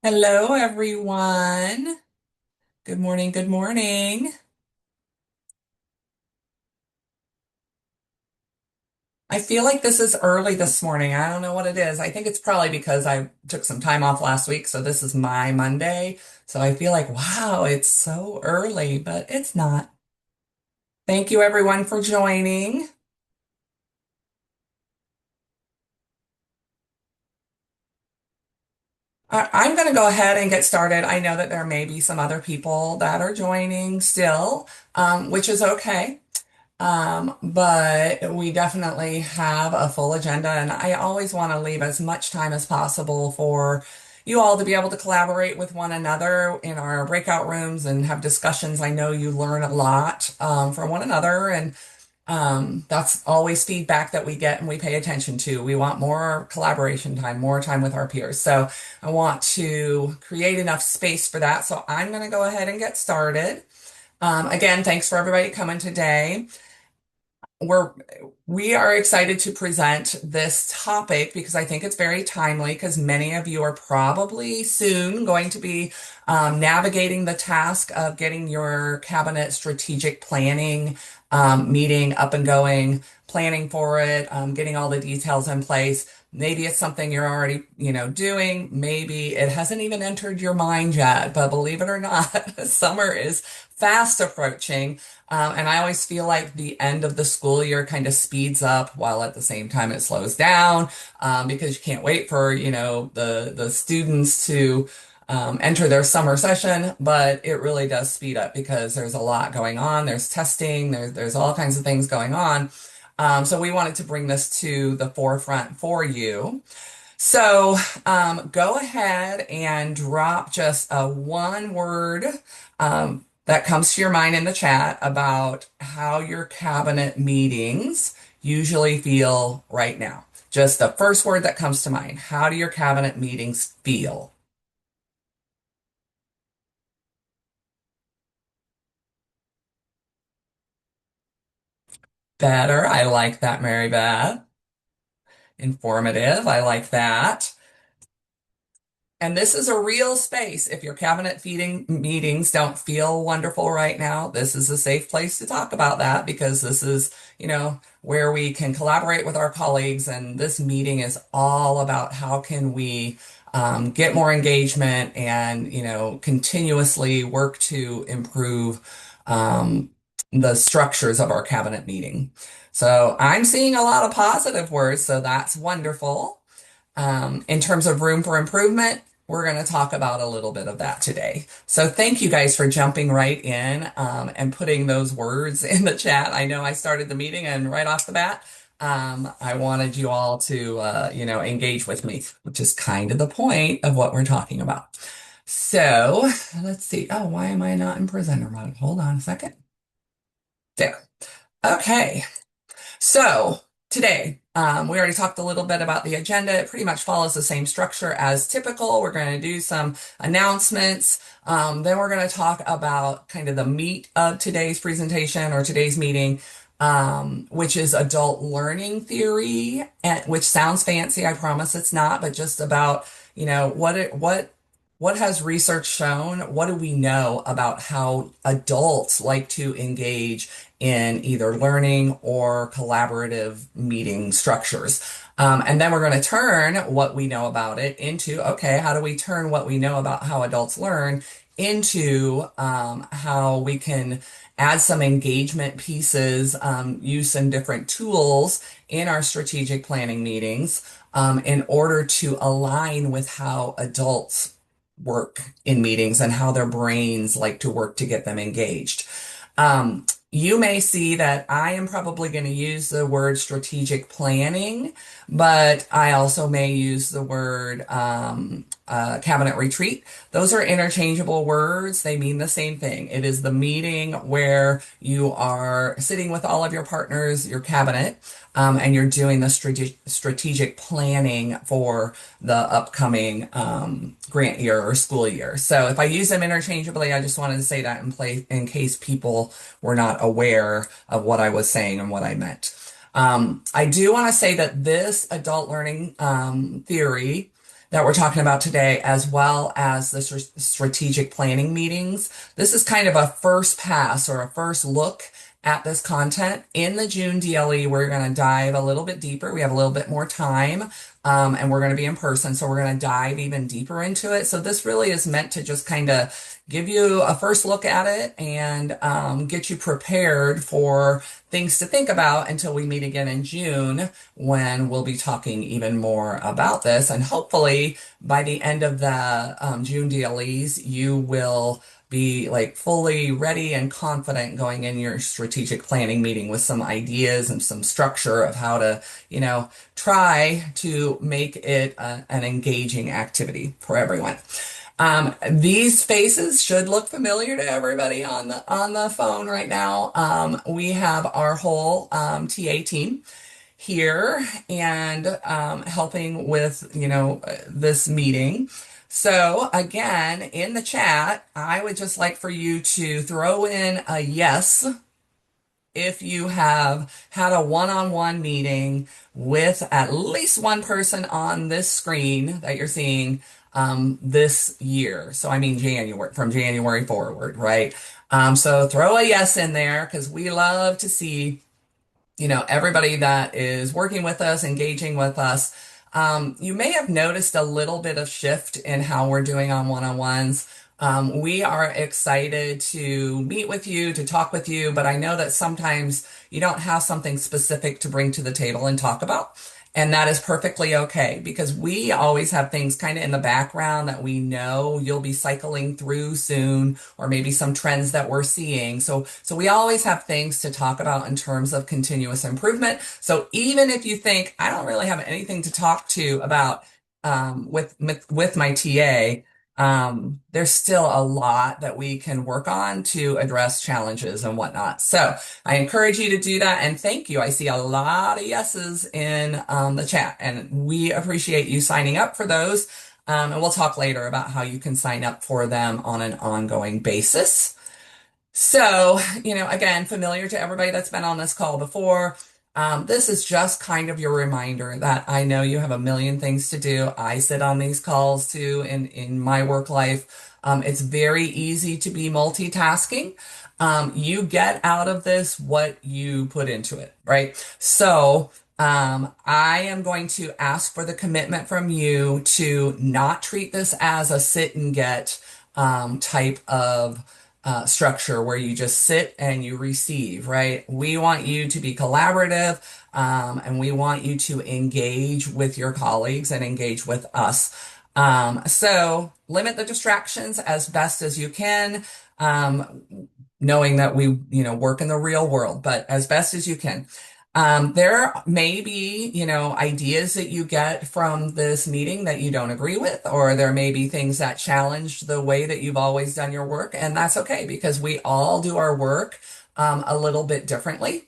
Hello, everyone. Good morning. Good morning. I feel like this is early this morning. I don't know what it is. I think it's probably because I took some time off last week, so this is my Monday. So I feel like, wow, it's so early, but it's not. Thank you, everyone, for joining. I'm going to go ahead and get started. I know that there may be some other people that are joining still, which is okay. But we definitely have a full agenda, and I always want to leave as much time as possible for you all to be able to collaborate with one another in our breakout rooms and have discussions. I know you learn a lot from one another, and that's always feedback that we get and we pay attention to. We want more collaboration time, more time with our peers. So I want to create enough space for that. So I'm going to go ahead and get started. Again, thanks for everybody coming today. We're we are excited to present this topic because I think it's very timely because many of you are probably soon going to be navigating the task of getting your cabinet strategic planning meeting up and going, planning for it, getting all the details in place. Maybe it's something you're already, doing. Maybe it hasn't even entered your mind yet, but believe it or not, summer is fast approaching. And I always feel like the end of the school year kind of speeds up while at the same time it slows down, because you can't wait for, the students to enter their summer session, but it really does speed up because there's a lot going on. There's testing, there's all kinds of things going on. So we wanted to bring this to the forefront for you. So go ahead and drop just a one word that comes to your mind in the chat about how your cabinet meetings usually feel right now. Just the first word that comes to mind. How do your cabinet meetings feel? Better. I like that, Mary Beth. Informative. I like that. And this is a real space. If your cabinet feeding meetings don't feel wonderful right now, this is a safe place to talk about that because this is, where we can collaborate with our colleagues. And this meeting is all about how can we get more engagement and, continuously work to improve the structures of our cabinet meeting. So I'm seeing a lot of positive words, so that's wonderful. In terms of room for improvement, we're going to talk about a little bit of that today. So thank you guys for jumping right in and putting those words in the chat. I know I started the meeting and right off the bat, I wanted you all to, engage with me, which is kind of the point of what we're talking about. So let's see. Oh, why am I not in presenter mode? Hold on a second. There. Okay. So today, we already talked a little bit about the agenda. It pretty much follows the same structure as typical. We're going to do some announcements. Then we're going to talk about kind of the meat of today's presentation or today's meeting, which is adult learning theory, which sounds fancy. I promise it's not, but just about, what has research shown? What do we know about how adults like to engage in either learning or collaborative meeting structures? And then we're going to turn what we know about it into, okay, how do we turn what we know about how adults learn into how we can add some engagement pieces, use some different tools in our strategic planning meetings in order to align with how adults work in meetings and how their brains like to work to get them engaged. You may see that I am probably going to use the word strategic planning, but I also may use the word cabinet retreat. Those are interchangeable words. They mean the same thing. It is the meeting where you are sitting with all of your partners, your cabinet, and you're doing the strategic planning for the upcoming grant year or school year. So if I use them interchangeably, I just wanted to say that in case people were not aware of what I was saying and what I meant. I do want to say that this adult learning theory that we're talking about today, as well as the strategic planning meetings. This is kind of a first pass or a first look at this content. In the June DLE, we're going to dive a little bit deeper. We have a little bit more time, and we're going to be in person, so we're going to dive even deeper into it. So this really is meant to just kind of give you a first look at it and get you prepared for things to think about until we meet again in June, when we'll be talking even more about this. And hopefully by the end of the June DLEs, you will be like fully ready and confident going in your strategic planning meeting with some ideas and some structure of how to, try to make it an engaging activity for everyone. These faces should look familiar to everybody on the phone right now. We have our whole TA team here and helping with this meeting. So again, in the chat, I would just like for you to throw in a yes if you have had a one-on-one meeting with at least one person on this screen that you're seeing this year. So I mean January, from January forward, right? So throw a yes in there because we love to see, everybody that is working with us, engaging with us. You may have noticed a little bit of shift in how we're doing on one-on-ones. We are excited to meet with you, to talk with you, but I know that sometimes you don't have something specific to bring to the table and talk about. And that is perfectly okay because we always have things kind of in the background that we know you'll be cycling through soon, or maybe some trends that we're seeing. So we always have things to talk about in terms of continuous improvement. So even if you think I don't really have anything to talk to about with my TA, there's still a lot that we can work on to address challenges and whatnot. So I encourage you to do that. And thank you. I see a lot of yeses in the chat, and we appreciate you signing up for those. And we'll talk later about how you can sign up for them on an ongoing basis. So, again, familiar to everybody that's been on this call before. This is just kind of your reminder that I know you have a million things to do. I sit on these calls too in my work life. It's very easy to be multitasking. You get out of this what you put into it, right? So, I am going to ask for the commitment from you to not treat this as a sit and get type of structure where you just sit and you receive, right? We want you to be collaborative, and we want you to engage with your colleagues and engage with us. So limit the distractions as best as you can, knowing that we, work in the real world, but as best as you can. There may be, ideas that you get from this meeting that you don't agree with, or there may be things that challenge the way that you've always done your work, and that's okay because we all do our work a little bit differently.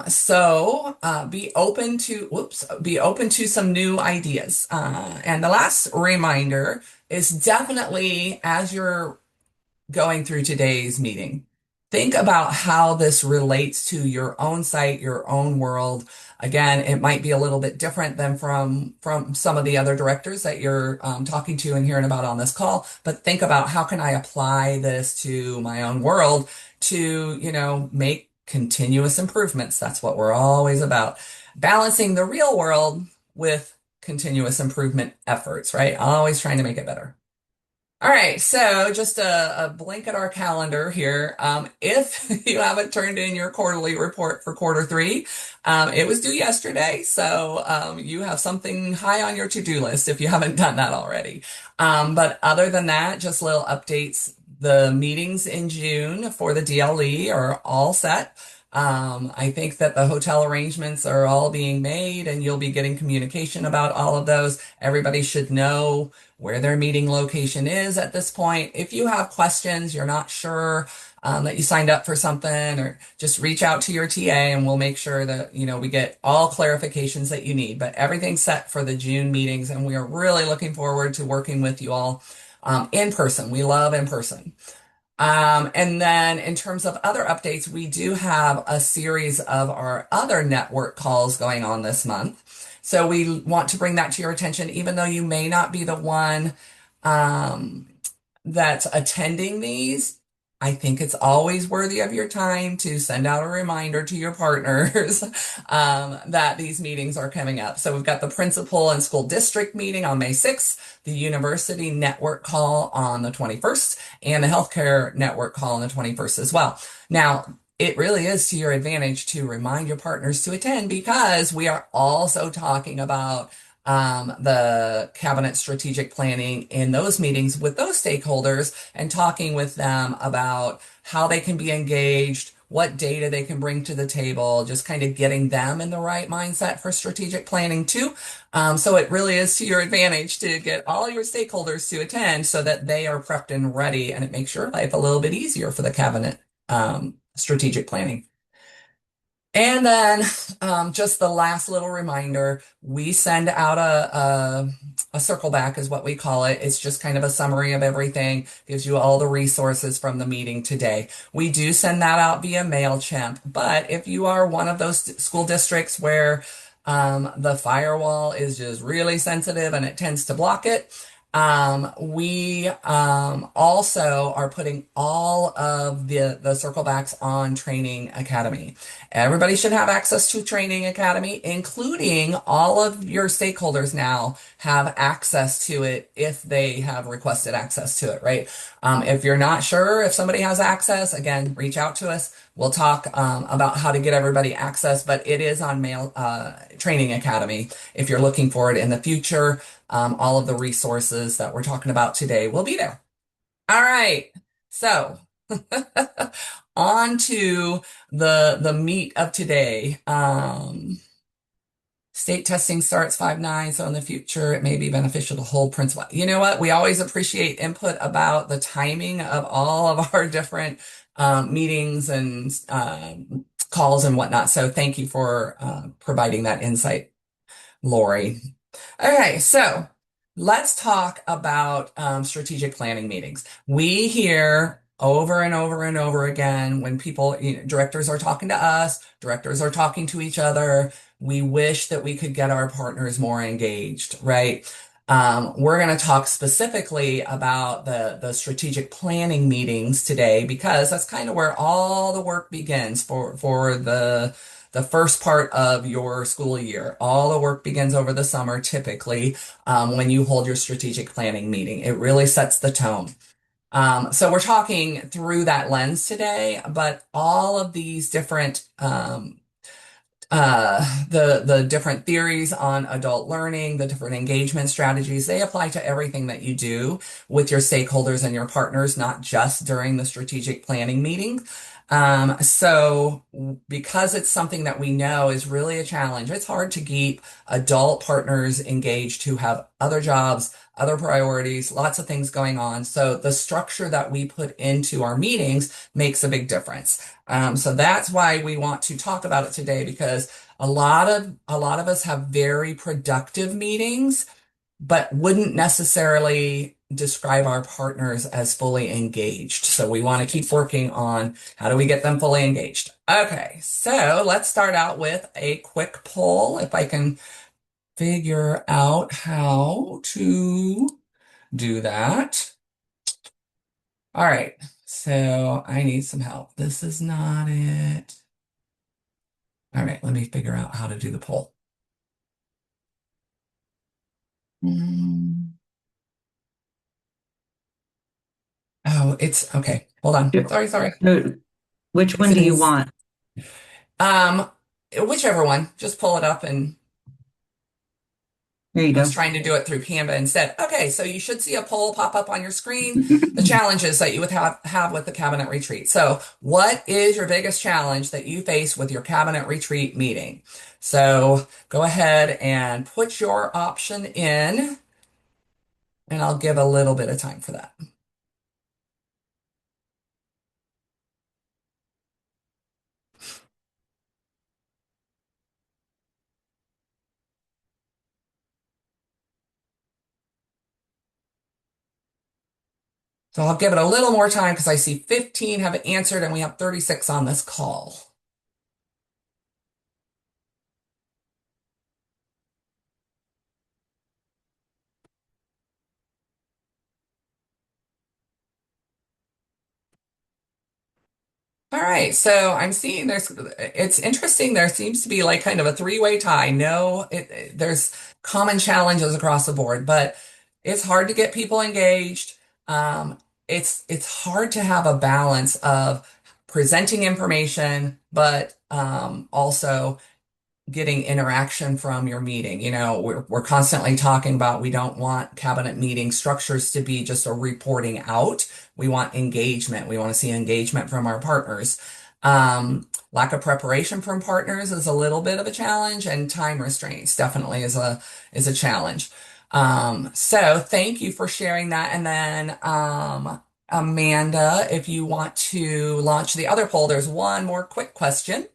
So be open to some new ideas. And the last reminder is definitely as you're going through today's meeting, think about how this relates to your own site, your own world. Again, it might be a little bit different than from some of the other directors that you're talking to and hearing about on this call. But think about how can I apply this to my own world to, make continuous improvements. That's what we're always about. Balancing the real world with continuous improvement efforts, right? Always trying to make it better. All right, so just a blink at our calendar here. If you haven't turned in your quarterly report for quarter three, it was due yesterday, so you have something high on your to-do list if you haven't done that already. But other than that, just little updates. The meetings in June for the DLE are all set. I think that the hotel arrangements are all being made, and you'll be getting communication about all of those. Everybody should know where their meeting location is at this point. If you have questions, you're not sure that you signed up for something, or just reach out to your TA and we'll make sure that, we get all clarifications that you need. But everything's set for the June meetings, and we are really looking forward to working with you all in person. We love in person. And then in terms of other updates, we do have a series of our other network calls going on this month. So we want to bring that to your attention, even though you may not be the one um, that's attending these. I think it's always worthy of your time to send out a reminder to your partners that these meetings are coming up. So we've got the principal and school district meeting on May 6th, the university network call on the 21st, and the healthcare network call on the 21st as well. Now, it really is to your advantage to remind your partners to attend because we are also talking about the cabinet strategic planning in those meetings with those stakeholders and talking with them about how they can be engaged, what data they can bring to the table, just kind of getting them in the right mindset for strategic planning too. So it really is to your advantage to get all your stakeholders to attend so that they are prepped and ready, and it makes your life a little bit easier for the cabinet strategic planning. And then just the last little reminder, we send out a circle back is what we call it. It's just kind of a summary of everything, gives you all the resources from the meeting today. We do send that out via MailChimp, but if you are one of those school districts where the firewall is just really sensitive and it tends to block it, we also are putting all of the circlebacks on Training Academy. Everybody should have access to Training Academy, including all of your stakeholders now have access to it if they have requested access to it, right? If you're not sure if somebody has access, again, reach out to us. We'll talk about how to get everybody access, but it is on Training Academy if you're looking for it in the future. All of the resources that we're talking about today will be there. All right. So on to the meat of today. State testing starts 5/9, so in the future it may be beneficial to hold principal. You know what? We always appreciate input about the timing of all of our different meetings and calls and whatnot. So thank you for providing that insight, Lori. Okay, so let's talk about strategic planning meetings. We hear over and over and over again when people, directors are talking to us, directors are talking to each other. We wish that we could get our partners more engaged, right? We're going to talk specifically about the strategic planning meetings today because that's kind of where all the work begins for the first part of your school year. All the work begins over the summer, typically, when you hold your strategic planning meeting. It really sets the tone. So we're talking through that lens today, but all of these different the different theories on adult learning, the different engagement strategies, they apply to everything that you do with your stakeholders and your partners, not just during the strategic planning meeting. So because it's something that we know is really a challenge, it's hard to keep adult partners engaged who have other jobs, other priorities, lots of things going on. So the structure that we put into our meetings makes a big difference. So that's why we want to talk about it today because a lot of us have very productive meetings, but wouldn't necessarily describe our partners as fully engaged. So we want to keep working on how do we get them fully engaged. Okay, so let's start out with a quick poll. If I can figure out how to do that. All right, so I need some help. This is not it. All right, let me figure out how to do the poll. Hmm. Oh, it's okay. Hold on. Sorry. So, which Yes, one it do you is. want? Um, whichever one. Just pull it up and Here you I was go. trying to do it through Canva instead. Okay, so you should see a poll pop up on your screen. The challenges that you would have with the cabinet retreat. So, what is your biggest challenge that you face with your cabinet retreat meeting? So, go ahead and put your option in, and I'll give a little bit of time for that. So, I'll give it a little more time because I see 15 have answered and we have 36 on this call. All right, so I'm seeing it's interesting. There seems to be like kind of a three-way tie. No, there's common challenges across the board, but it's hard to get people engaged. Um, it's hard to have a balance of presenting information, but also getting interaction from your meeting. We're constantly talking about we don't want cabinet meeting structures to be just a reporting out. We want engagement. We want to see engagement from our partners. Lack of preparation from partners is a little bit of a challenge, and time restraints definitely is a challenge. So thank you for sharing that. And then Amanda, if you want to launch the other poll, there's one more quick question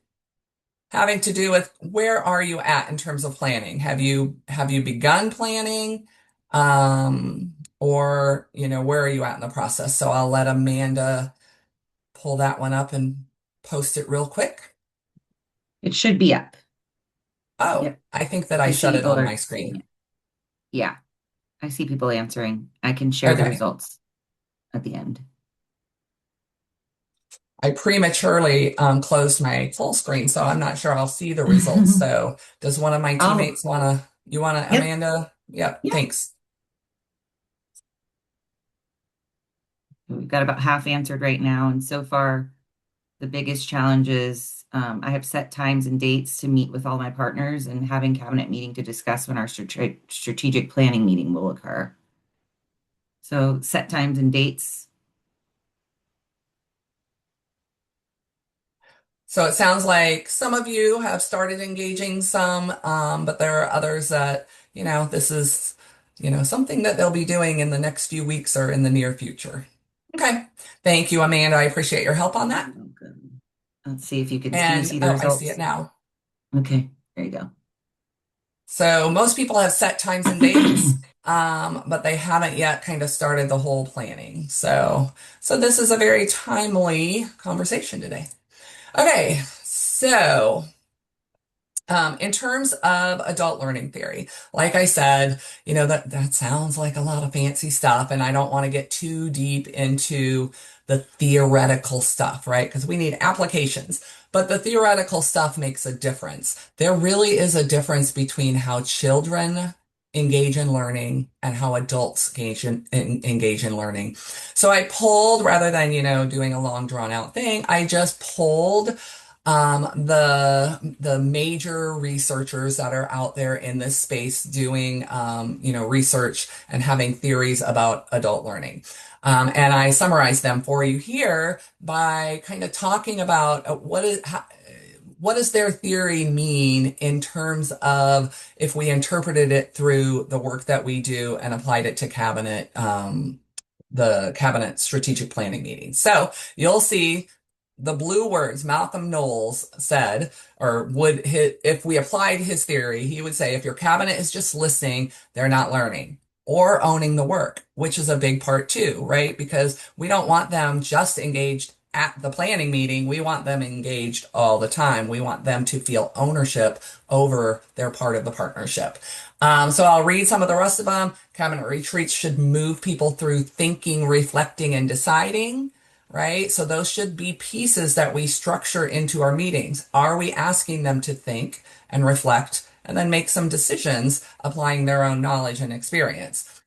having to do with where are you at in terms of planning? Have you begun planning? Or, where are you at in the process? So I'll let Amanda pull that one up and post it real quick. It should be up. Oh, Yep. I think that I I see shut it people on my are seeing screen. it. Yeah, I see people answering. I can share the Okay. results at the end. I prematurely closed my full screen, so I'm not sure I'll see the results. So does one of my Oh, teammates you wanna, yep. Amanda? Yep, Yeah. thanks. We've got about half answered right now. And so far, the biggest challenge is I have set times and dates to meet with all my partners and having cabinet meeting to discuss when our strategic planning meeting will occur. So set times and dates. So it sounds like some of you have started engaging some, but there are others that, this is, something that they'll be doing in the next few weeks or in the near future. Okay. Thank you, Amanda. I appreciate your help on that. Let's see if you can, do you And see the oh, I see it results? now. Okay, there you go. So most people have set times and dates, but they haven't yet kind of started the whole planning. So this is a very timely conversation today. Okay. So in terms of adult learning theory, like I said, that sounds like a lot of fancy stuff, and I don't want to get too deep into the theoretical stuff, right? Because we need applications. But the theoretical stuff makes a difference. There really is a difference between how children engage in learning and how adults engage in learning. So I pulled, rather than, doing a long drawn out thing, I just pulled the major researchers that are out there in this space doing research and having theories about adult learning. And I summarize them for you here by kind of talking about what does their theory mean in terms of if we interpreted it through the work that we do and applied it to the cabinet strategic planning meeting. So you'll see the blue words Malcolm Knowles said, or would hit, if we applied his theory, he would say, if your cabinet is just listening, they're not learning or owning the work, which is a big part too, right? Because we don't want them just engaged at the planning meeting. We want them engaged all the time. We want them to feel ownership over their part of the partnership. So I'll read some of the rest of them. Cabinet retreats should move people through thinking, reflecting, and deciding, right? So those should be pieces that we structure into our meetings. Are we asking them to think and reflect and then make some decisions applying their own knowledge and experience?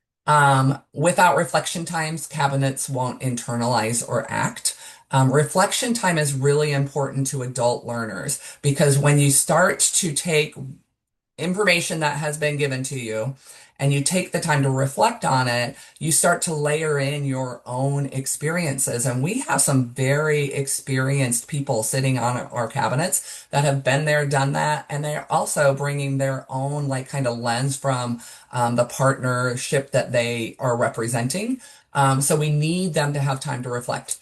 Without reflection times, cabinets won't internalize or act. Reflection time is really important to adult learners because when you start to take information that has been given to you and you take the time to reflect on it, you start to layer in your own experiences. And we have some very experienced people sitting on our cabinets that have been there, done that. And they're also bringing their own, like, kind of lens from the partnership that they are representing. So we need them to have time to reflect.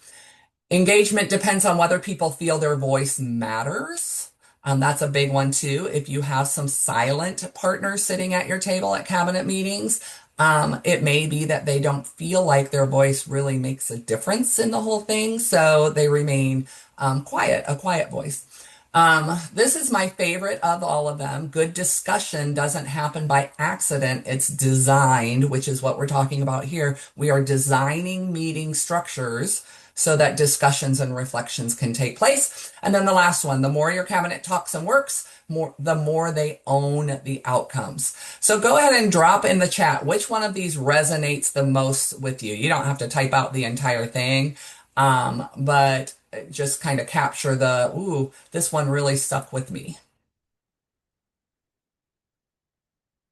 Engagement depends on whether people feel their voice matters. That's a big one too. If you have some silent partners sitting at your table at cabinet meetings, it may be that they don't feel like their voice really makes a difference in the whole thing, so they remain quiet, a quiet voice. This is my favorite of all of them. Good discussion doesn't happen by accident. It's designed, which is what we're talking about here. We are designing meeting structures so that discussions and reflections can take place. And then the last one, the more your cabinet talks and works, the more they own the outcomes. So go ahead and drop in the chat which one of these resonates the most with you. You don't have to type out the entire thing, but just kind of capture the, ooh, this one really stuck with me.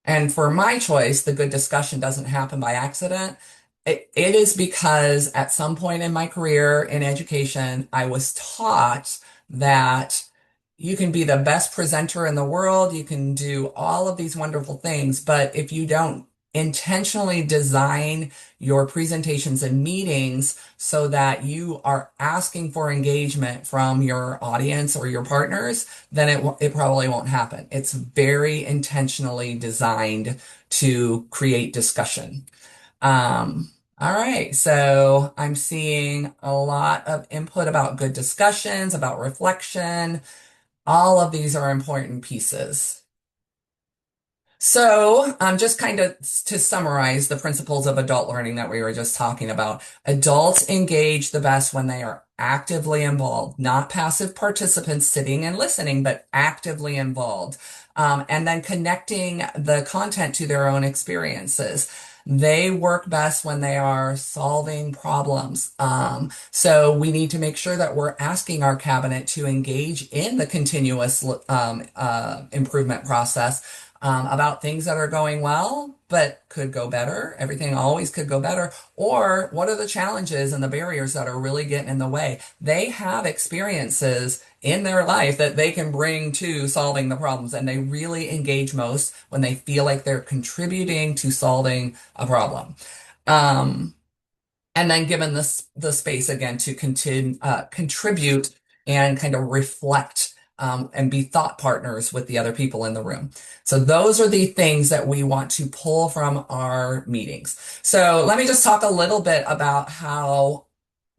And for my choice, the good discussion doesn't happen by accident. It is because at some point in my career in education, I was taught that you can be the best presenter in the world, you can do all of these wonderful things, but if you don't intentionally design your presentations and meetings so that you are asking for engagement from your audience or your partners, then it probably won't happen. It's very intentionally designed to create discussion. All right, so I'm seeing a lot of input about good discussions, about reflection. All of these are important pieces. So, just kind of to summarize the principles of adult learning that we were just talking about, adults engage the best when they are actively involved, not passive participants sitting and listening, but actively involved. And then connecting the content to their own experiences. They work best when they are solving problems. So we need to make sure that we're asking our cabinet to engage in the continuous improvement process about things that are going well, but could go better. Everything always could go better. Or what are the challenges and the barriers that are really getting in the way? They have experiences in their life that they can bring to solving the problems, and they really engage most when they feel like they're contributing to solving a problem. Um, and then given the space again to continue contribute and kind of reflect and be thought partners with the other people in the room. So those are the things that we want to pull from our meetings. So let me just talk a little bit about how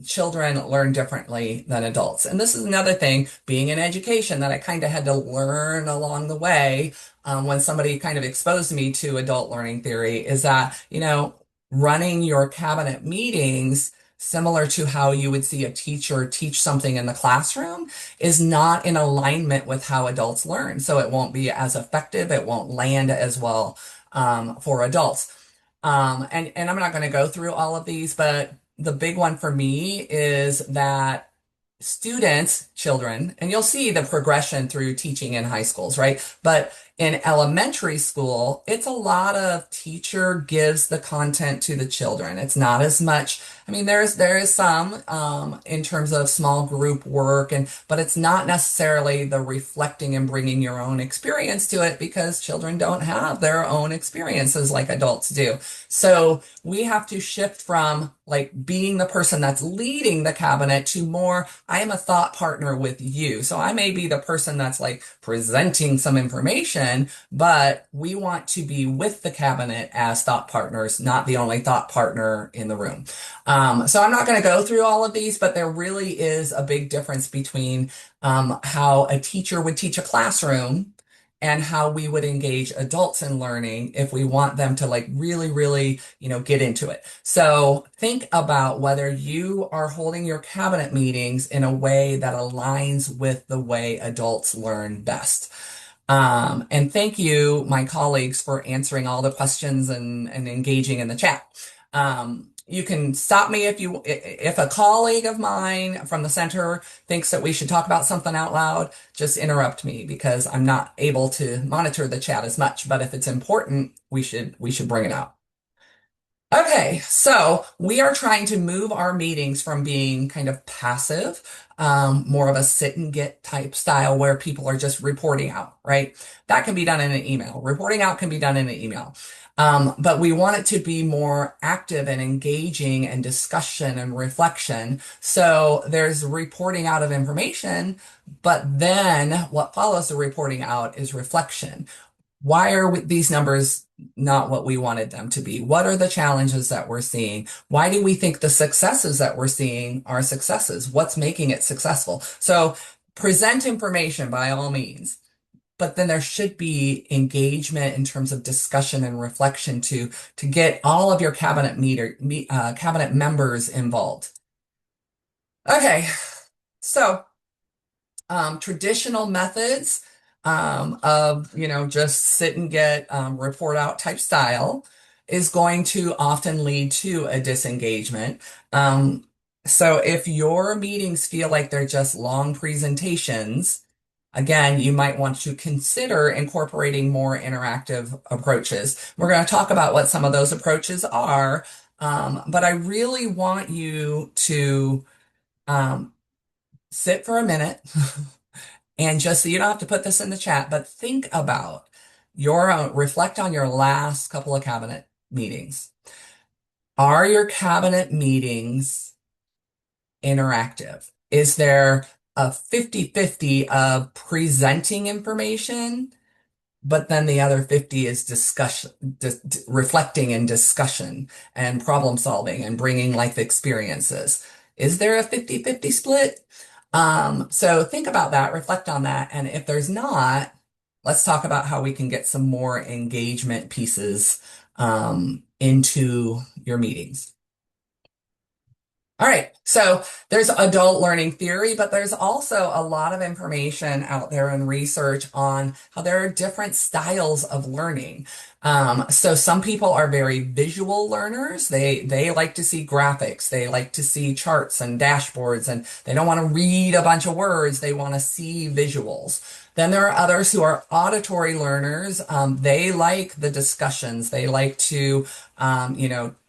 children learn differently than adults. And this is another thing, being in education, that I kind of had to learn along the way when somebody kind of exposed me to adult learning theory, is that, running your cabinet meetings similar to how you would see a teacher teach something in the classroom is not in alignment with how adults learn. So it won't be as effective, it won't land as well for adults. And I'm not going to go through all of these, but the big one for me is that students, children, and you'll see the progression through teaching in high schools, right? But in elementary school, it's a lot of teacher gives the content to the children. It's not as much. I mean, there is some in terms of small group work, but it's not necessarily the reflecting and bringing your own experience to it, because children don't have their own experiences like adults do. So we have to shift from like being the person that's leading the cabinet to more, I am a thought partner with you. So I may be the person that's like presenting some information, but we want to be with the cabinet as thought partners, not the only thought partner in the room. So I'm not going to go through all of these, but there really is a big difference between how a teacher would teach a classroom and how we would engage adults in learning if we want them to like really, really, get into it. So think about whether you are holding your cabinet meetings in a way that aligns with the way adults learn best. And thank you, my colleagues, for answering all the questions and engaging in the chat. You can stop me if a colleague of mine from the center thinks that we should talk about something out loud, just interrupt me, because I'm not able to monitor the chat as much. But if it's important, we should bring it out. Okay, so we are trying to move our meetings from being kind of passive, more of a sit and get type style where people are just reporting out, right? That can be done in an email. Reporting out can be done in an email. But we want it to be more active and engaging and discussion and reflection. So there's reporting out of information, but then what follows the reporting out is reflection. Why are these numbers not what we wanted them to be? What are the challenges that we're seeing? Why do we think the successes that we're seeing are successes? What's making it successful? So present information by all means, but then there should be engagement in terms of discussion and reflection to get all of your cabinet members involved. Okay, so traditional methods of, just sit and get report out type style is going to often lead to a disengagement. Um, so if your meetings feel like they're just long presentations, again, you might want to consider incorporating more interactive approaches. We're going to talk about what some of those approaches are, but I really want you to um, sit for a minute and just so you don't have to put this in the chat, but think about reflect on your last couple of cabinet meetings. Are your cabinet meetings interactive? Is there a 50-50 of presenting information, but then the other 50 is discussion, reflecting and discussion and problem solving and bringing life experiences? Is there a 50-50 split? So think about that, reflect on that. And if there's not, let's talk about how we can get some more engagement pieces into your meetings. All right, so there's adult learning theory, but there's also a lot of information out there and research on how there are different styles of learning. So some people are very visual learners. They like to see graphics. They like to see charts and dashboards, and they don't want to read a bunch of words. They want to see visuals. Then there are others who are auditory learners. They like the discussions. They like to,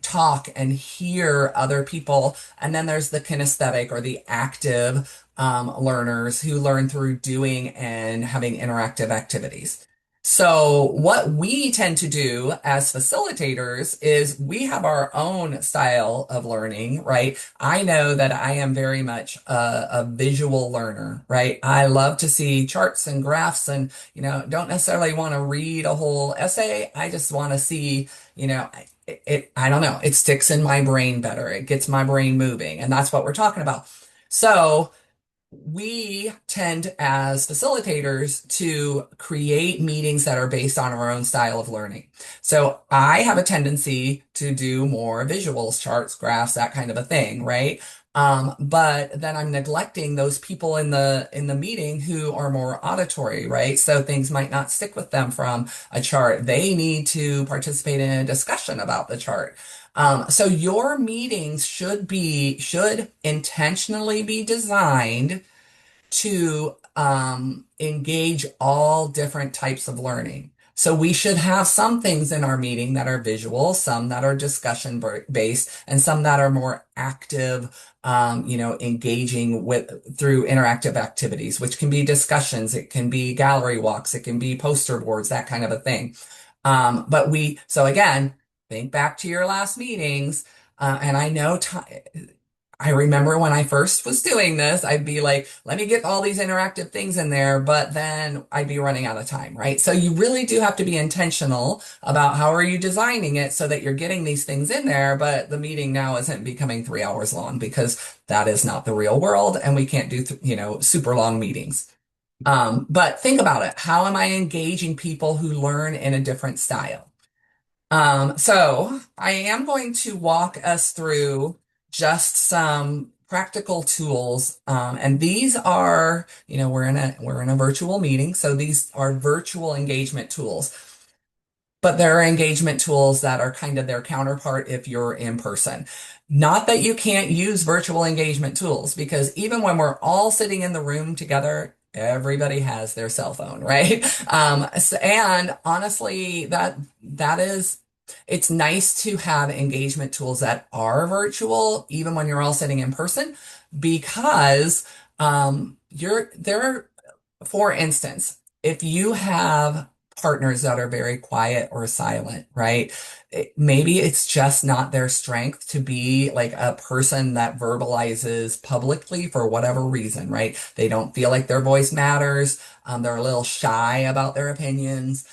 talk and hear other people. And then there's the kinesthetic or the active learners who learn through doing and having interactive activities. So what we tend to do as facilitators is we have our own style of learning, right? I know that I am very much a visual learner, right? I love to see charts and graphs and, don't necessarily want to read a whole essay. I just want to see, I don't know, it sticks in my brain better. It gets my brain moving. And that's what we're talking about. So we tend as facilitators to create meetings that are based on our own style of learning. So I have a tendency to do more visuals, charts, graphs, that kind of a thing, right? But then I'm neglecting those people in the meeting who are more auditory, right? So things might not stick with them from a chart. They need to participate in a discussion about the chart. So your meetings should intentionally be designed to engage all different types of learning. So we should have some things in our meeting that are visual, some that are discussion based, and some that are more active, engaging with through interactive activities, which can be discussions, it can be gallery walks, it can be poster boards, that kind of a thing. So again, think back to your last meetings, and I know I remember when I first was doing this, I'd be like, let me get all these interactive things in there, but then I'd be running out of time, right? So you really do have to be intentional about how are you designing it so that you're getting these things in there, but the meeting now isn't becoming 3 hours long because that is not the real world and we can't do, super long meetings. But think about it. How am I engaging people who learn in a different style? So I am going to walk us through just some practical tools. And these are, we're in a virtual meeting, so these are virtual engagement tools. But there are engagement tools that are kind of their counterpart if you're in person. Not that you can't use virtual engagement tools, because even when we're all sitting in the room together, everybody has their cell phone, right? And honestly, it's nice to have engagement tools that are virtual, even when you're all sitting in person, because for instance, if you have partners that are very quiet or silent, right? Maybe it's just not their strength to be like a person that verbalizes publicly for whatever reason, right? They don't feel like their voice matters. They're a little shy about their opinions.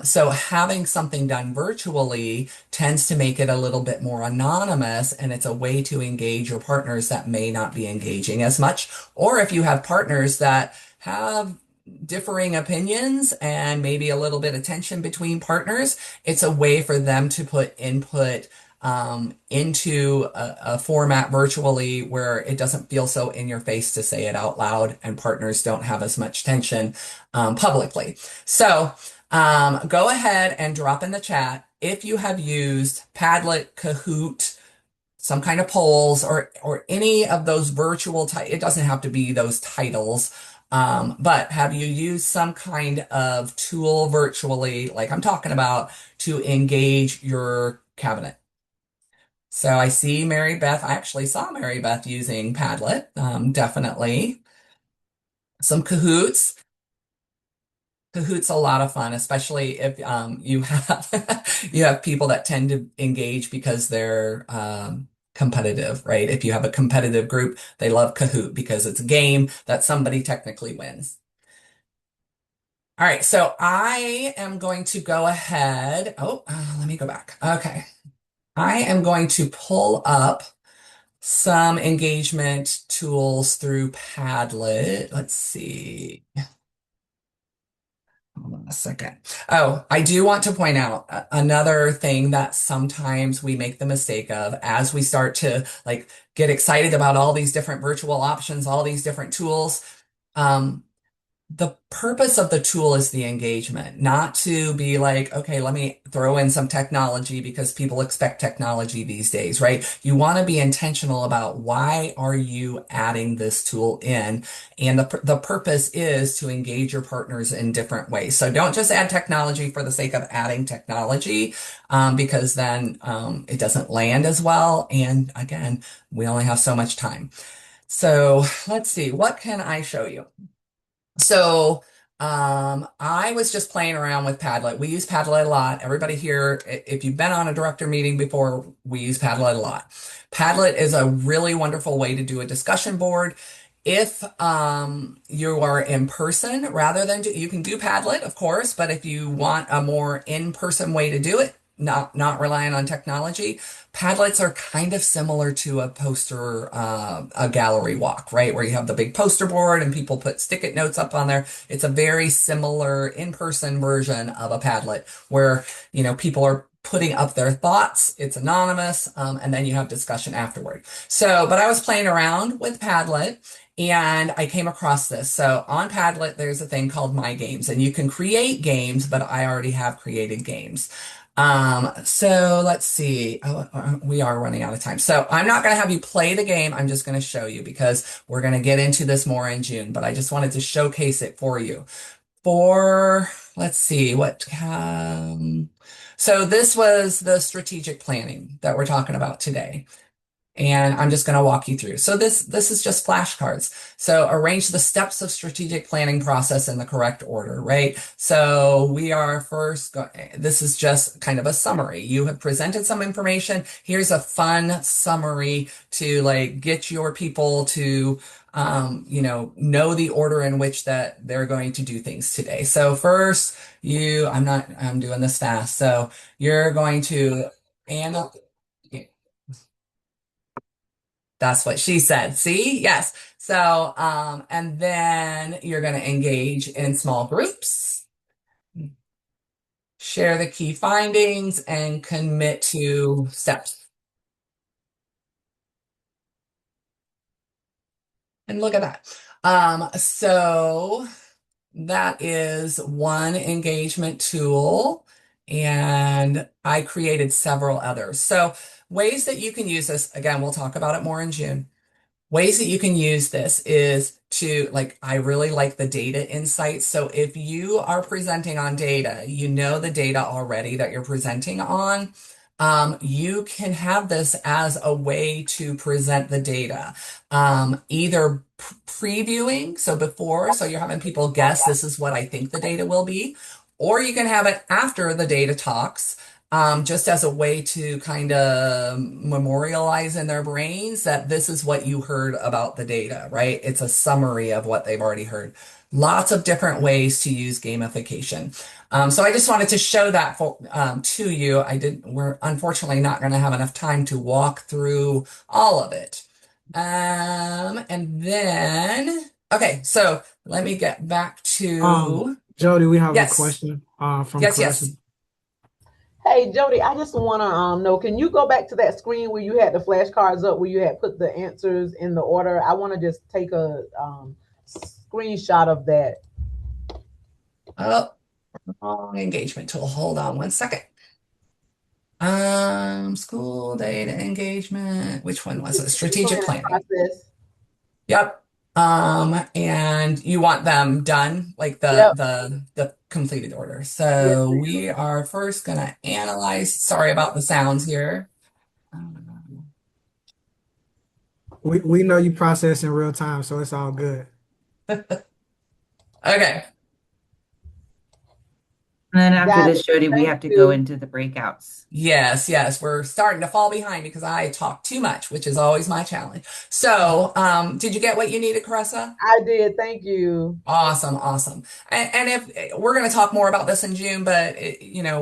So having something done virtually tends to make it a little bit more anonymous, and it's a way to engage your partners that may not be engaging as much. Or if you have partners that have differing opinions and maybe a little bit of tension between partners, it's a way for them to put input into a format virtually where it doesn't feel so in your face to say it out loud, and partners don't have as much tension publicly. So go ahead and drop in the chat if you have used Padlet, Kahoot, some kind of polls, or any of those virtual. It doesn't have to be those titles. But have you used some kind of tool virtually, like I'm talking about, to engage your cabinet? So I see Mary Beth. I actually saw Mary Beth using Padlet. Definitely. Some Kahoots. Kahoot's a lot of fun, especially if you have you have people that tend to engage because they're competitive, right? If you have a competitive group, they love Kahoot because it's a game that somebody technically wins. All right, so I am going to go ahead. Oh, let me go back. Okay. I am going to pull up some engagement tools through Padlet. Let's see. Hold on a second. Oh, I do want to point out another thing that sometimes we make the mistake of as we start to like get excited about all these different virtual options, all these different tools. Um, the purpose of the tool is the engagement, not to be like, okay, let me throw in some technology because people expect technology these days, right? You want to be intentional about why are you adding this tool in? And the purpose is to engage your partners in different ways. So don't just add technology for the sake of adding technology, because then it doesn't land as well. And again, we only have so much time. So let's see, what can I show you? So, I was just playing around with Padlet. We use Padlet a lot. Everybody here, if you've been on a director meeting before, we use Padlet a lot. Padlet is a really wonderful way to do a discussion board. If you are in person, rather than you can do Padlet, of course, but if you want a more in-person way to do it, not relying on technology, Padlets are kind of similar to a poster, a gallery walk, right? Where you have the big poster board and people put stick-it notes up on there. It's a very similar in-person version of a Padlet where, people are putting up their thoughts. It's anonymous, and then you have discussion afterward. So, but I was playing around with Padlet and I came across this. So on Padlet, there's a thing called My Games, and you can create games, but I already have created games. So let's see. Oh, we are running out of time. So I'm not going to have you play the game. I'm just going to show you because we're going to get into this more in June, but I just wanted to showcase it for you. Let's see, so this was the strategic planning that we're talking about today. And I'm just going to walk you through. So this is just flashcards. So arrange the steps of strategic planning process in the correct order, right? So we are this is just kind of a summary. You have presented some information. Here's a fun summary to like get your people to know the order in which that they're going to do things today. So first, I'm doing this fast. So you're going to and that's what she said. See? Yes. So, and then you're going to engage in small groups, share the key findings, and commit to steps. And look at that. So that is one engagement tool, and I created several others. So ways that you can use this, again, we'll talk about it more in June. Ways that you can use this is to, like, I really like the data insights. So if you are presenting on data, you know the data already that you're presenting on. You can have this as a way to present the data. Either previewing, so before, so you're having people guess this is what I think the data will be, or you can have it after the data talks, just as a way to kind of memorialize in their brains that this is what you heard about the data, right? It's a summary of what they've already heard. Lots of different ways to use gamification. So I just wanted to show that to you. We're unfortunately not going to have enough time to walk through all of it. And then, okay, so let me get back to, Jody, we have a yes, question from yes, Carissa. yes. Hey Jody, I just want to know, can you go back to that screen where you had the flashcards up where you had put the answers in the order? I want to just take a screenshot of that. Oh, wrong engagement tool. Hold on one second. School data engagement. Which one was it? Strategic Planning planning. process. Yep. And you want them done, like Yep. the completed order. Yes, So ma'am. we are first gonna analyze. Sorry about the sounds here. Um, We know you process in real time, so it's all good. Okay. And then after Got this, it. Jody, we Thank have to go you. into the breakouts. Yes, yes, we're starting to fall behind because I talk too much, which is always my challenge. So, did you get what you needed, Caressa? I did. Thank you. Awesome, awesome. And if we're going to talk more about this in June, but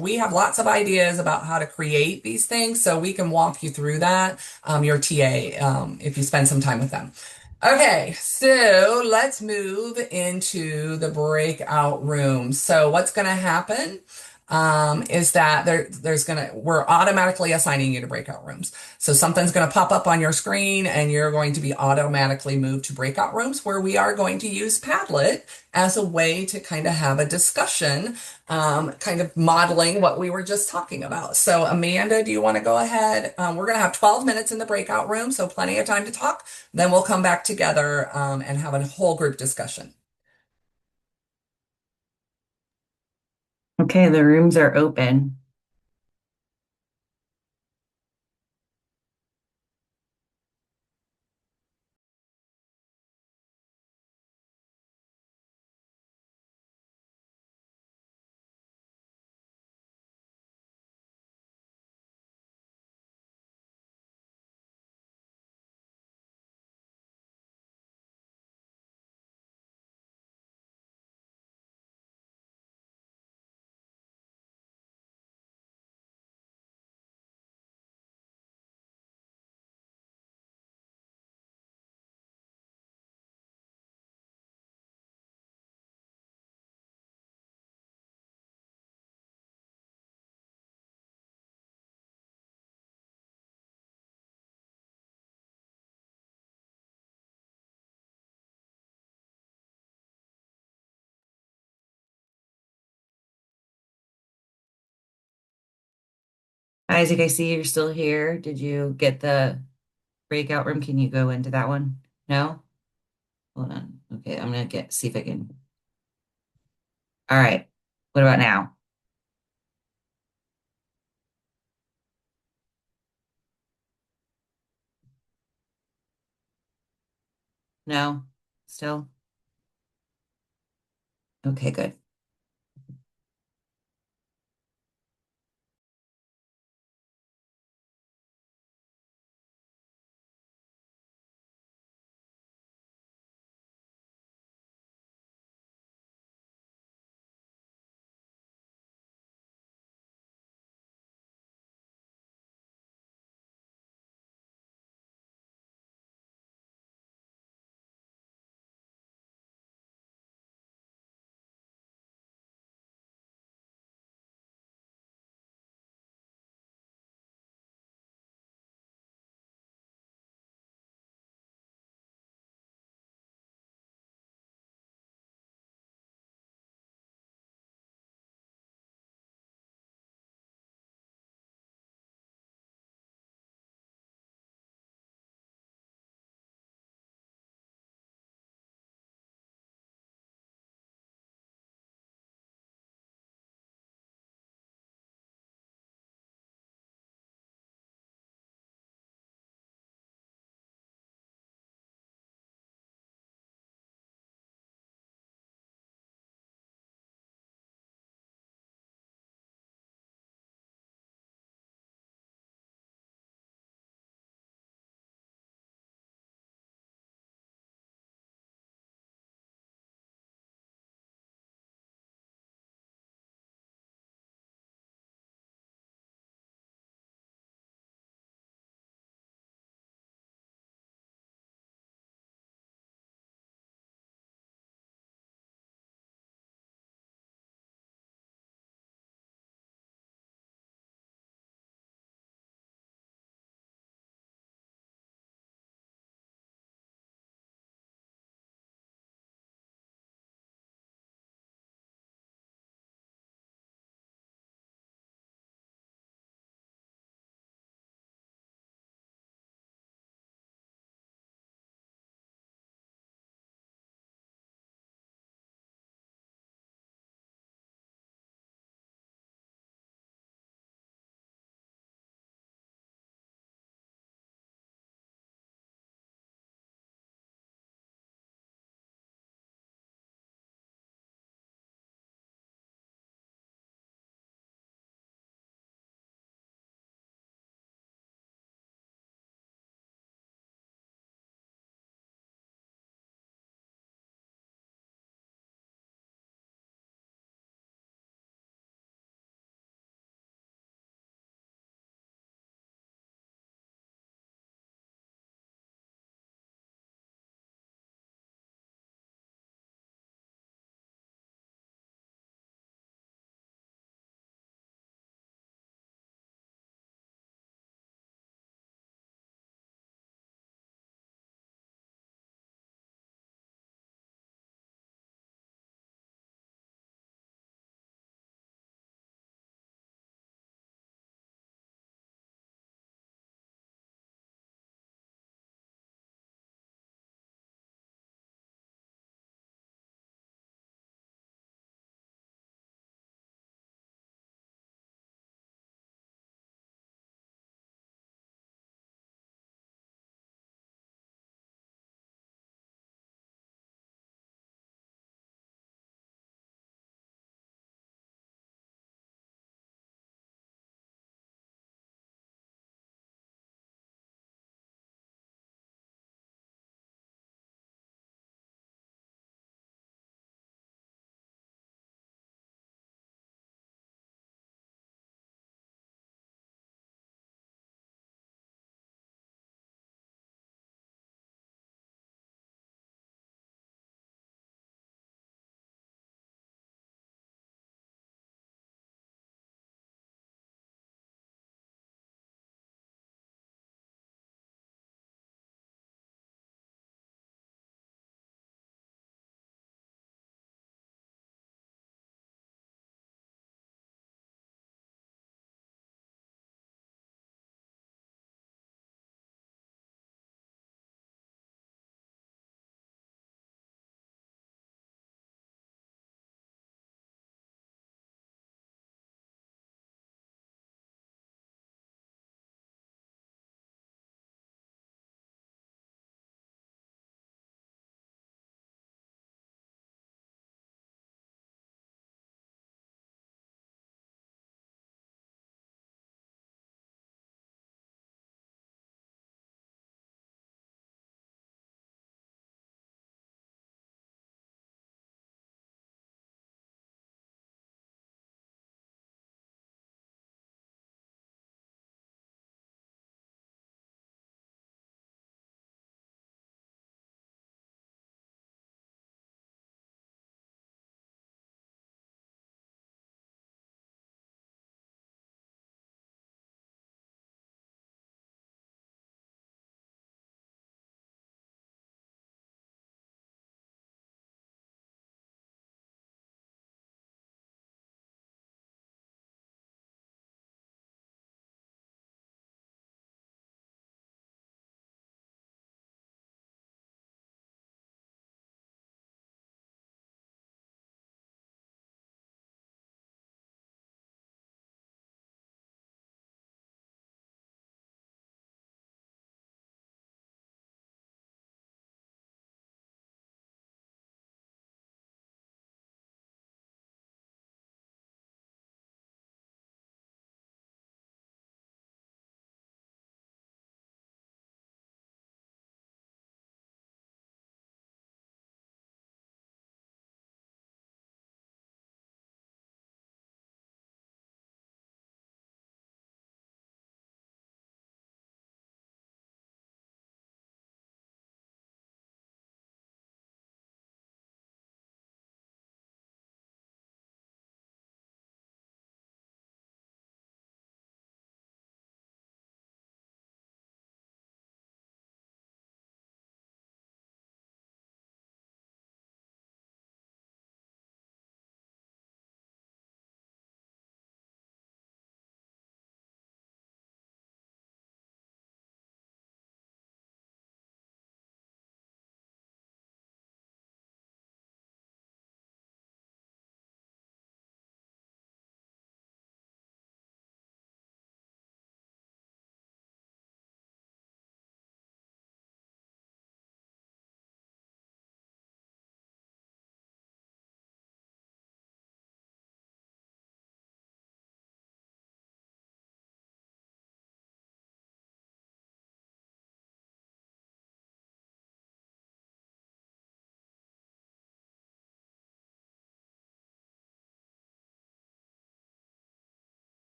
we have lots of ideas about how to create these things, so we can walk you through that. Your TA, if you spend some time with them. Okay, so let's move into the breakout room. So what's going to happen? Is that we're automatically assigning you to breakout rooms. So something's going to pop up on your screen and you're going to be automatically moved to breakout rooms where we are going to use Padlet as a way to kind of have a discussion, kind of modeling what we were just talking about. So Amanda, do you want to go ahead? We're going to have 12 minutes in the breakout room, so plenty of time to talk. Then we'll come back together, and have a whole group discussion. Okay, the rooms are open. Isaac, I see you're still here. Did you get the breakout room? Can you go into that one? No? Hold on. Okay, I'm gonna see if I can. All right. What about now? No? Still? Okay, good.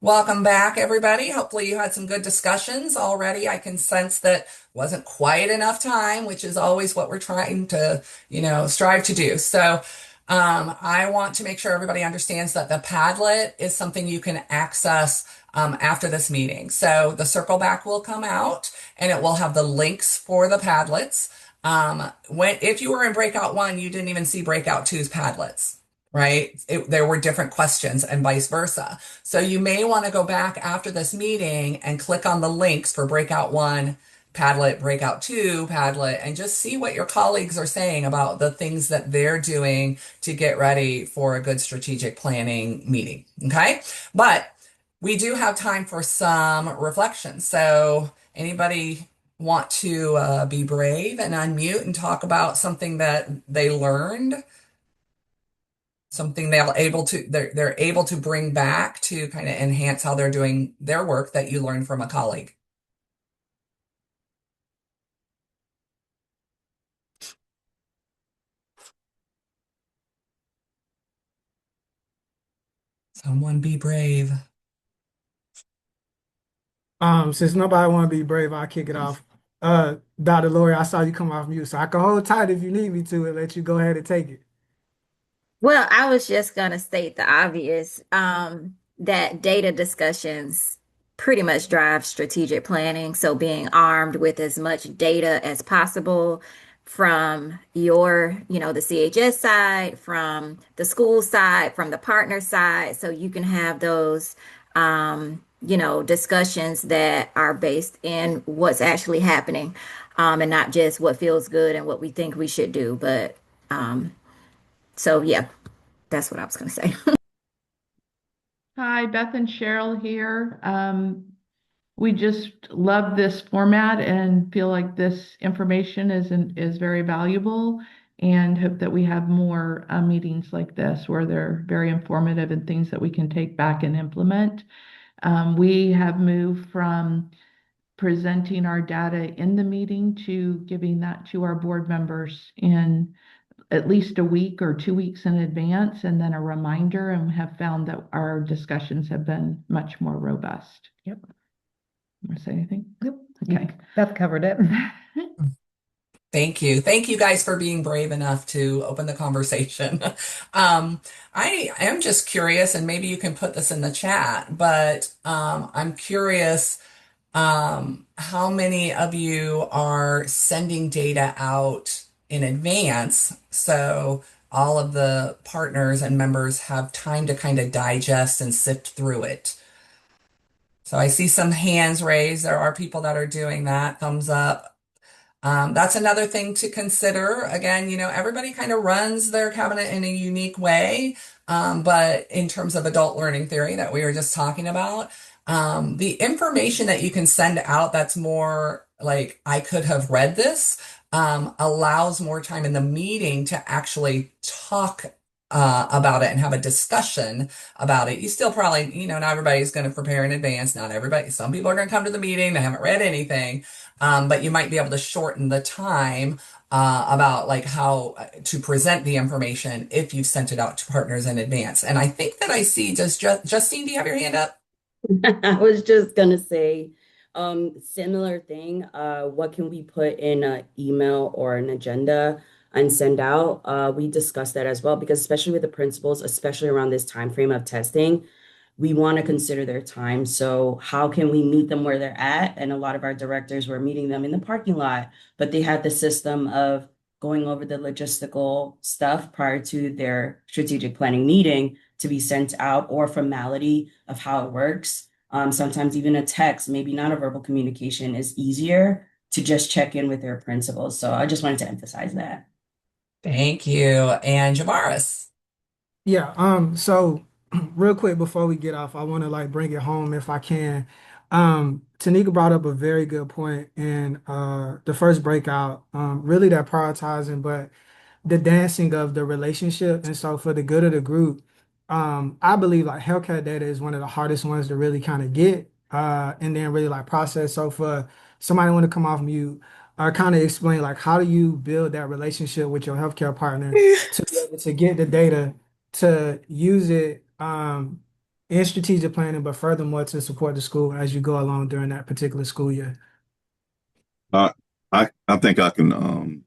Welcome back, everybody. Hopefully you had some good discussions already. I can sense that wasn't quite enough time, which is always what we're trying to, strive to do. So, I want to make sure everybody understands that the Padlet is something you can access after this meeting. So the circle back will come out and it will have the links for the Padlets. If you were in breakout one, you didn't even see breakout two's Padlets, right? There were different questions and vice versa. So you may want to go back after this meeting and click on the links for breakout one, Padlet, breakout two, Padlet, and just see what your colleagues are saying about the things that they're doing to get ready for a good strategic planning meeting. Okay. But we do have time for some reflection. So anybody want to be brave and unmute and talk about something that they learned, something they're able to bring back to kind of enhance how they're doing their work that you learned from a colleague? Someone be brave. Since nobody want to be brave, I'll kick it off. Dr. Lori, I saw you come off mute, so I can hold tight if you need me to and let you go ahead and take it. Well, I was just going to state the obvious, that data discussions pretty much drive strategic planning. So being armed with as much data as possible from the CHS side, from the school side, from the partner side, so you can have those, discussions that are based in what's actually happening, and not just what feels good and what we think we should do. But so yeah, that's what I was going to say. Hi, Beth and Cheryl here. We just love this format and feel like this information is very valuable, and hope that we have more meetings like this where they're very informative and things that we can take back and implement. We have moved from presenting our data in the meeting to giving that to our board members in at least a week or 2 weeks in advance, and then a reminder, and have found that our discussions have been much more robust. Yep. Want to say anything? Yep. Okay. Beth covered it. Thank you. Thank you guys for being brave enough to open the conversation. I am just curious, and maybe you can put this in the chat, but I'm curious how many of you are sending data out in advance so all of the partners and members have time to kind of digest and sift through it. So I see some hands raised. There are people that are doing that. Thumbs up. That's another thing to consider. Again, everybody kind of runs their cabinet in a unique way. But in terms of adult learning theory that we were just talking about, the information that you can send out that's more like, I could have read this, allows more time in the meeting to actually talk about it and have a discussion about it. You still probably, not everybody's going to prepare in advance. Not everybody. Some people are going to come to the meeting. They haven't read anything. But you might be able to shorten the time about like how to present the information if you've sent it out to partners in advance. And I think that I see, Justine, do you have your hand up? I was just gonna say, similar thing. What can we put in an email or an agenda and send out? We discussed that as well, because especially with the principals, especially around this time frame of testing, we want to consider their time. So how can we meet them where they're at? And a lot of our directors were meeting them in the parking lot, but they had the system of going over the logistical stuff prior to their strategic planning meeting to be sent out, or formality of how it works. Sometimes even a text, maybe not a verbal communication, is easier to just check in with their principals. So I just wanted to emphasize that. Thank you. And Javaris. Yeah, so real quick before we get off, I want to like bring it home if I can. Tanika brought up a very good point in the first breakout, really that prioritizing, but the dancing of the relationship. And so for the good of the group, I believe like healthcare data is one of the hardest ones to really kind of get and then really like process. So for somebody want to come off mute or kind of explain like how do you build that relationship with your healthcare partner to be able to get the data to use it in strategic planning, but furthermore to support the school as you go along during that particular school year? Uh, I think I can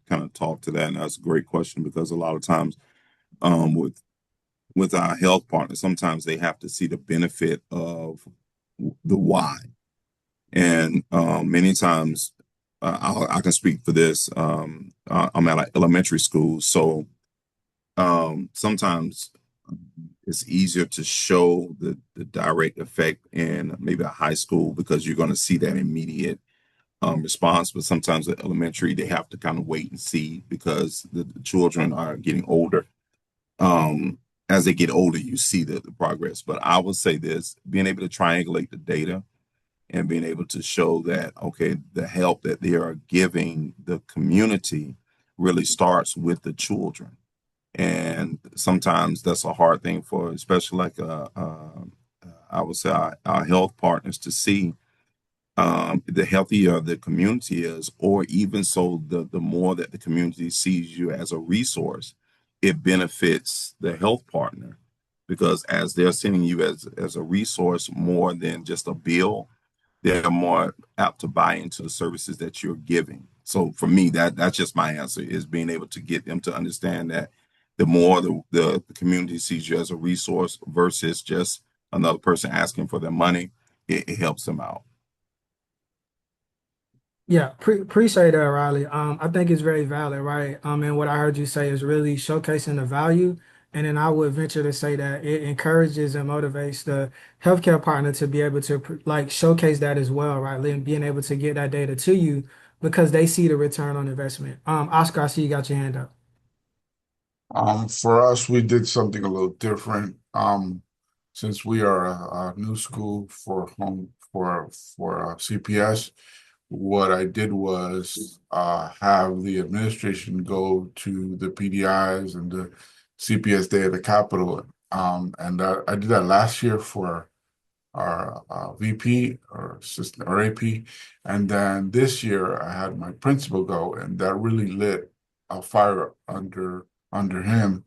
kind of talk to that, and that's a great question because a lot of times with our health partners, sometimes they have to see the benefit of the why, and many times I can speak for this. I'm at an elementary school, so sometimes it's easier to show the direct effect in maybe a high school because you're going to see that immediate response. But sometimes at elementary, they have to kind of wait and see because the children are getting older. As they get older, you see the progress. But I would say this, being able to triangulate the data and being able to show that, okay, the help that they are giving the community really starts with the children. And sometimes that's a hard thing for, especially like I would say our health partners to see. The healthier the community is, or even so, the more that the community sees you as a resource, it benefits the health partner because as they're seeing you as a resource more than just a bill, they're more apt to buy into the services that you're giving. So for me, that's just my answer is being able to get them to understand that the more the community sees you as a resource versus just another person asking for their money, it helps them out. Yeah, appreciate that, Riley. I think it's very valid, right? And what I heard you say is really showcasing the value. And then I would venture to say that it encourages and motivates the healthcare partner to be able to like showcase that as well, right? And being able to get that data to you because they see the return on investment. Oscar, I see you got your hand up. For us, we did something a little different. Since we are a new school for CPS, what I did was have the administration go to the PDIs and the CPS Day at the Capitol. And I did that last year for our VP or assistant or AP. And then this year I had my principal go, and that really lit a fire under him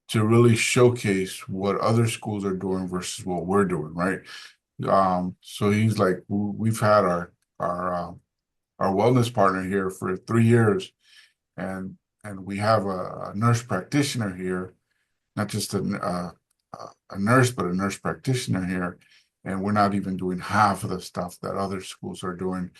to really showcase what other schools are doing versus what we're doing, right? So he's like, we've had our wellness partner here for 3 years, and we have a nurse practitioner here, not just a nurse, but a nurse practitioner here, and we're not even doing half of the stuff that other schools are doing.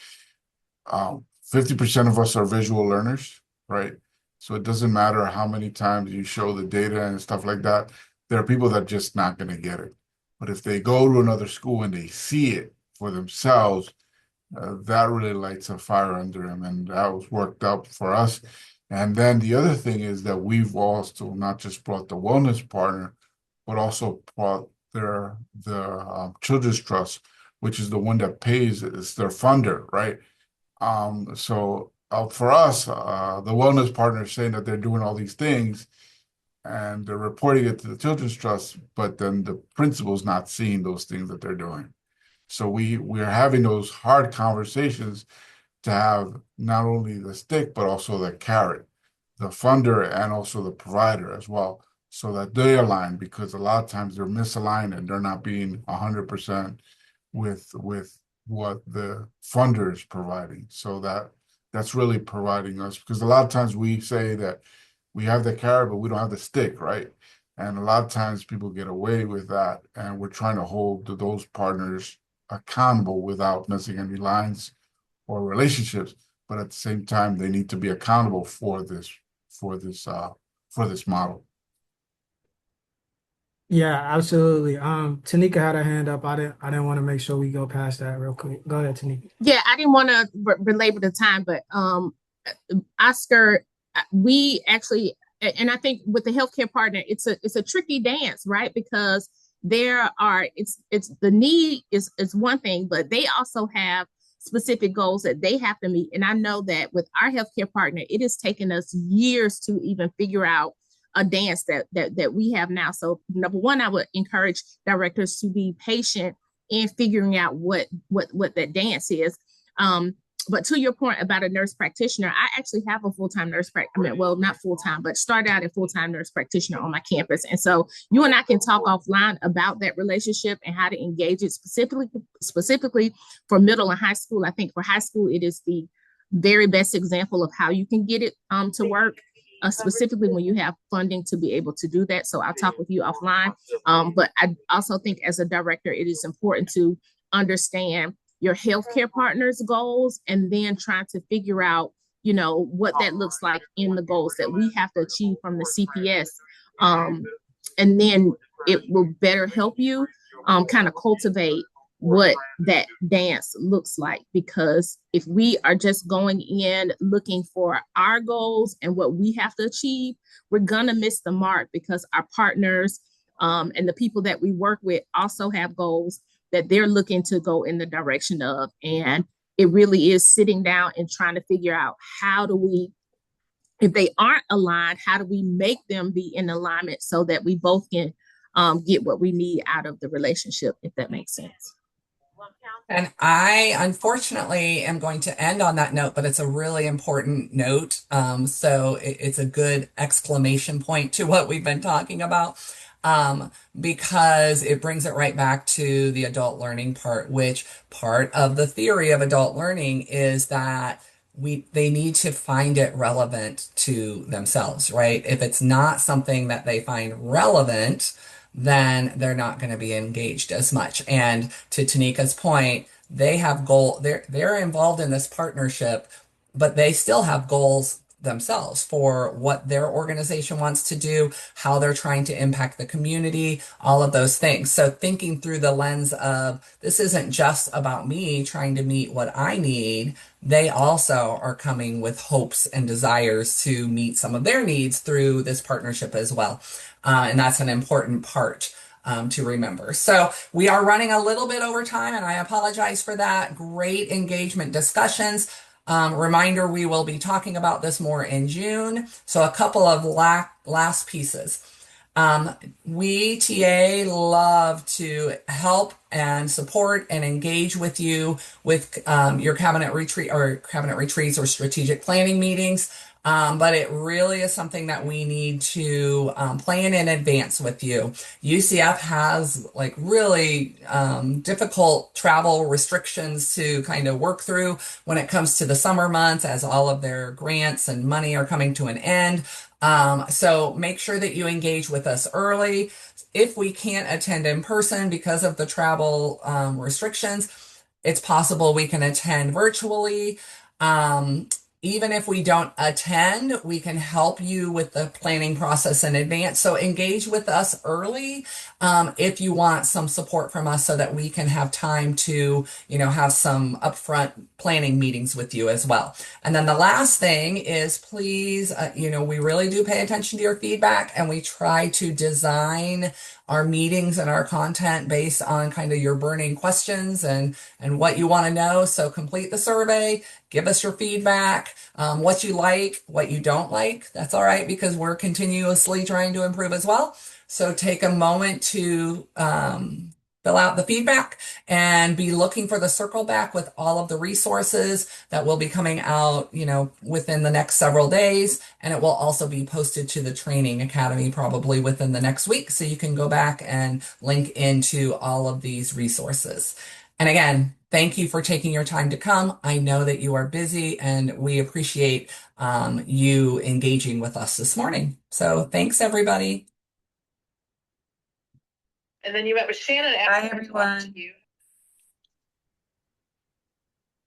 50% of us are visual learners, right? So it doesn't matter how many times you show the data and stuff like that. There are people that are just not going to get it. But if they go to another school and they see it for themselves, that really lights a fire under them, and that was worked out for us. And then the other thing is that we've also not just brought the wellness partner, but also brought the Children's Trust, which is the one that pays, it's their funder, right? So for us, the wellness partner is saying that they're doing all these things and they're reporting it to the Children's Trust, but then the principal's not seeing those things that they're doing. So we're having those hard conversations to have not only the stick, but also the carrot, the funder and also the provider as well, so that they align, because a lot of times they're misaligned and they're not being 100% with what the funder is providing. So that's really providing us, because a lot of times we say that we have the carrot, but we don't have the stick, right? And a lot of times people get away with that, and we're trying to hold those partners accountable without missing any lines or relationships. But at the same time, they need to be accountable for this model. Yeah, absolutely. Tanika had her hand up. I didn't want to make sure we go past that real quick. Go ahead, Tanika. Yeah, I didn't want to belabor the time, but Oscar, we actually, and I think with the healthcare partner, it's a tricky dance, right? Because it's the need is one thing, but they also have specific goals that they have to meet. And I know that with our healthcare partner, it has taken us years to even figure out a dance that we have now. So number one, I would encourage directors to be patient in figuring out what that dance is. but to your point about a nurse practitioner, I actually have a full-time well, not full-time, but started out a full-time nurse practitioner on my campus. And so you and I can talk offline about that relationship and how to engage it specifically for middle and high school. I think for high school, it is the very best example of how you can get it to work. Specifically when you have funding to be able to do that. So I'll talk with you offline. But I also think as a director, it is important to understand your healthcare partner's goals and then trying to figure out, what that looks like in the goals that we have to achieve from the CPS. And then it will better help you kind of cultivate what that dance looks like, because if we are just going in looking for our goals and what we have to achieve, we're gonna miss the mark, because our partners and the people that we work with also have goals that they're looking to go in the direction of. And it really is sitting down and trying to figure out, how do we, if they aren't aligned, how do we make them be in alignment so that we both can get what we need out of the relationship, if that makes sense. And I unfortunately am going to end on that note, but it's a really important note. So it's a good exclamation point to what we've been talking about, because it brings it right back to the adult learning part, which part of the theory of adult learning is that they need to find it relevant to themselves, right? If it's not something that they find relevant, then they're not going to be engaged as much. And to Tanika's point, they're involved in this partnership, but they still have goals themselves for what their organization wants to do, how they're trying to impact the community, all of those things. So thinking through the lens of, this isn't just about me trying to meet what I need. They also are coming with hopes and desires to meet some of their needs through this partnership as well. And that's an important part to remember. So we are running a little bit over time, and I apologize for that. Great engagement discussions. Reminder, we will be talking about this more in June. So a couple of last pieces. We TA love to help and support and engage with you with your cabinet retreats or strategic planning meetings. But it really is something that we need to plan in advance with you. UCF has like really difficult travel restrictions to kind of work through when it comes to the summer months, as all of their grants and money are coming to an end. So make sure that you engage with us early. If we can't attend in person because of the travel restrictions, it's possible we can attend virtually. Even if we don't attend, we can help you with the planning process in advance. So engage with us early if you want some support from us, so that we can have time to, have some upfront planning meetings with you as well. And then the last thing is, please, we really do pay attention to your feedback, and we try to design our meetings and our content based on kind of your burning questions and what you want to know. So complete the survey, give us your feedback, what you like, what you don't like. That's all right, because we're continuously trying to improve as well. So take a moment to fill out the feedback and be looking for the circle back with all of the resources that will be coming out, within the next several days. And it will also be posted to the Training Academy probably within the next week. So you can go back and link into all of these resources. And again, thank you for taking your time to come. I know that you are busy, and we appreciate you engaging with us this morning. So thanks, everybody. And then you met with Shannon after. Bye, everyone. You.